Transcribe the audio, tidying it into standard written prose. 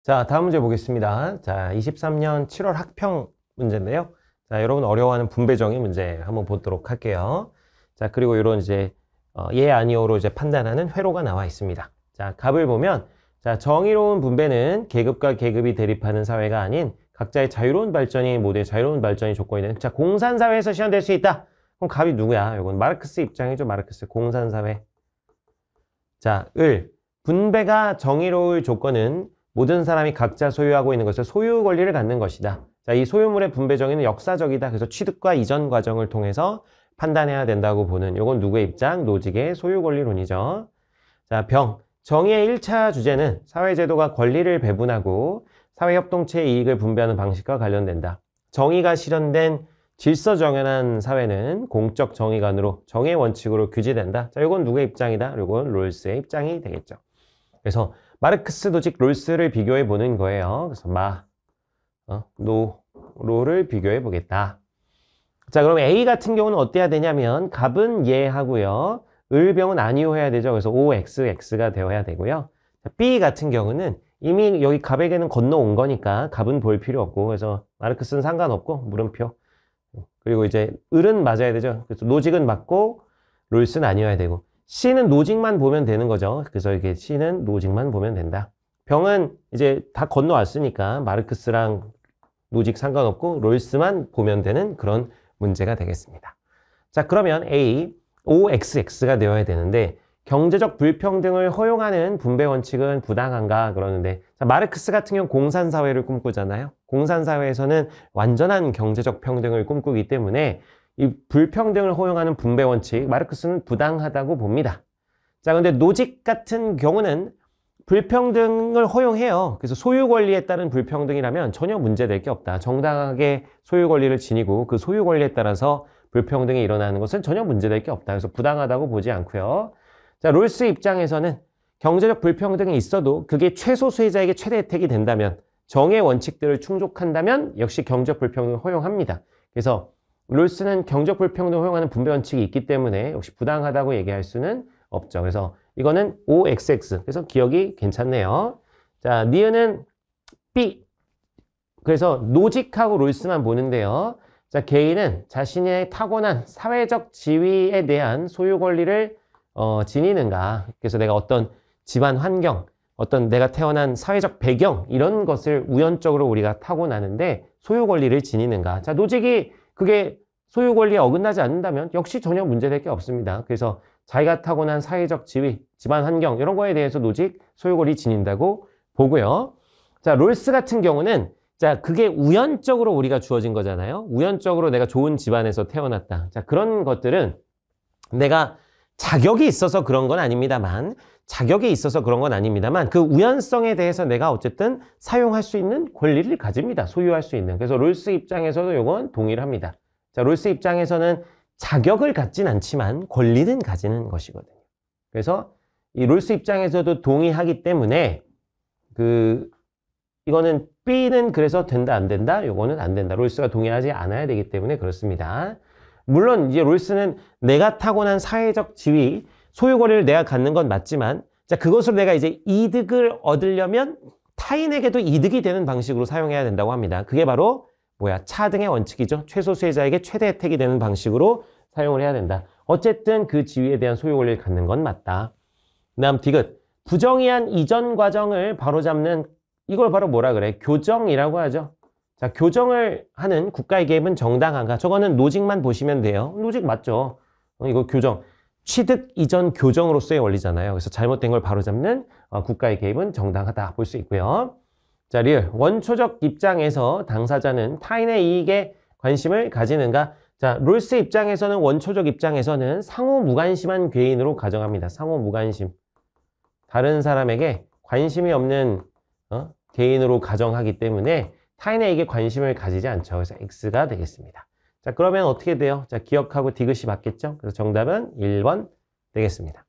자, 다음 문제 보겠습니다. 자, 23년 7월 학평 문제인데요. 자, 여러분 어려워하는 분배정의 문제 한번 보도록 할게요. 자, 그리고 이런 이제 예, 아니오로 이제 판단하는 회로가 나와 있습니다. 자, 답을 보면 자, 정의로운 분배는 계급과 계급이 대립하는 사회가 아닌 각자의 자유로운 발전이 모두의 자유로운 발전이 조건이 되는 자, 공산사회에서 시현될 수 있다. 그럼 답이 누구야? 이건 마르크스 입장이죠. 마르크스 공산사회. 자, 분배가 정의로울 조건은 모든 사람이 각자 소유하고 있는 것을 소유 권리를 갖는 것이다. 자, 이 소유물의 분배 정의는 역사적이다. 그래서 취득과 이전 과정을 통해서 판단해야 된다고 보는 요건 누구의 입장? 노직의 소유 권리론이죠. 자, 정의의 1차 주제는 사회제도가 권리를 배분하고 사회협동체의 이익을 분배하는 방식과 관련된다. 정의가 실현된 질서정연한 사회는 공적 정의관으로 정의 원칙으로 규제된다. 자, 요건 누구의 입장이다? 요건 롤스의 입장이 되겠죠. 그래서 마르크스 노직 롤스를 비교해 보는 거예요. 그래서 로를 비교해 보겠다. 자, 그럼 A 같은 경우는 어때야 되냐면 갑은 예 하고요. 을병은 아니오 해야 되죠. 그래서 OXX가 되어야 되고요. 자, B 같은 경우는 이미 여기 갑에게는 건너온 거니까 갑은 볼 필요 없고 그래서 마르크스는 상관없고 물음표. 그리고 이제 을은 맞아야 되죠. 그래서 노직은 맞고 롤스는 아니어야 되고 C는 노직만 보면 되는 거죠. 그래서 이게 C는 노직만 보면 된다. 병은 이제 다 건너왔으니까 마르크스랑 노직 상관없고 롤스만 보면 되는 그런 문제가 되겠습니다. 자, 그러면 A, OXX가 되어야 되는데 경제적 불평등을 허용하는 분배 원칙은 부당한가 그러는데 자, 마르크스 같은 경우 공산사회를 꿈꾸잖아요. 공산사회에서는 완전한 경제적 평등을 꿈꾸기 때문에 이 불평등을 허용하는 분배 원칙 마르크스는 부당하다고 봅니다. 자, 근데 노직 같은 경우는 불평등을 허용해요. 그래서 소유 권리에 따른 불평등이라면 전혀 문제될 게 없다. 정당하게 소유 권리를 지니고 그 소유 권리에 따라서 불평등이 일어나는 것은 전혀 문제될 게 없다. 그래서 부당하다고 보지 않고요. 자, 롤스 입장에서는 경제적 불평등이 있어도 그게 최소 수혜자에게 최대 혜택이 된다면 정의 원칙들을 충족한다면 역시 경제적 불평등을 허용합니다. 그래서 롤스는 경제적 불평등을 허용하는 분배 원칙이 있기 때문에 역시 부당하다고 얘기할 수는 없죠. 그래서 이거는 OXX. 그래서 기억이 괜찮네요. 자, 니은은 B. 그래서 노직하고 롤스만 보는데요. 자, 개인은 자신의 타고난 사회적 지위에 대한 소유 권리를 지니는가. 그래서 내가 어떤 집안 환경, 어떤 내가 태어난 사회적 배경 이런 것을 우연적으로 우리가 타고나는데 소유 권리를 지니는가. 자, 노직이 그게 소유 권리에 어긋나지 않는다면 역시 전혀 문제될 게 없습니다. 그래서 자기가 타고난 사회적 지위, 집안 환경 이런 거에 대해서 노직, 소유 권리 지닌다고 보고요. 자, 롤스 같은 경우는 자, 그게 우연적으로 우리가 주어진 거잖아요. 우연적으로 내가 좋은 집안에서 태어났다. 자, 그런 것들은 내가 자격이 있어서 그런 건 아닙니다만 그 우연성에 대해서 내가 어쨌든 사용할 수 있는 권리를 가집니다. 소유할 수 있는. 그래서 롤스 입장에서도 이건 동의를 합니다. 자, 롤스 입장에서는 자격을 갖진 않지만 권리는 가지는 것이거든요. 그래서 이 롤스 입장에서도 동의하기 때문에 이거는 B는 그래서 된다 안 된다? 요거는 안 된다. 롤스가 동의하지 않아야 되기 때문에 그렇습니다. 물론 이제 롤스는 내가 타고난 사회적 지위, 소유 권리를 내가 갖는 건 맞지만 자, 그것으로 내가 이제 이득을 얻으려면 타인에게도 이득이 되는 방식으로 사용해야 된다고 합니다. 그게 바로 차등의 원칙이죠. 최소 수혜자에게 최대 혜택이 되는 방식으로 사용을 해야 된다. 어쨌든 그 지위에 대한 소유 권리를 갖는 건 맞다. 다음 디귿. 부정의한 이전 과정을 바로잡는 이걸 바로 뭐라 그래? 교정이라고 하죠. 자, 교정을 하는 국가의 개입은 정당한가? 저거는 노직만 보시면 돼요. 노직 맞죠? 이거 교정. 취득 이전 교정으로서의 원리잖아요. 그래서 잘못된 걸 바로잡는 국가의 개입은 정당하다 볼 수 있고요. 자, 리을. 원초적 입장에서 당사자는 타인의 이익에 관심을 가지는가? 자, 롤스 입장에서는 원초적 입장에서는 상호 무관심한 괴인으로 가정합니다. 상호 무관심. 다른 사람에게 관심이 없는 개인으로 가정하기 때문에 타인의 이익에 관심을 가지지 않죠. 그래서 X가 되겠습니다. 자, 그러면 어떻게 돼요? 자, 기억하고 디귿이 맞겠죠? 그래서 정답은 1번 되겠습니다.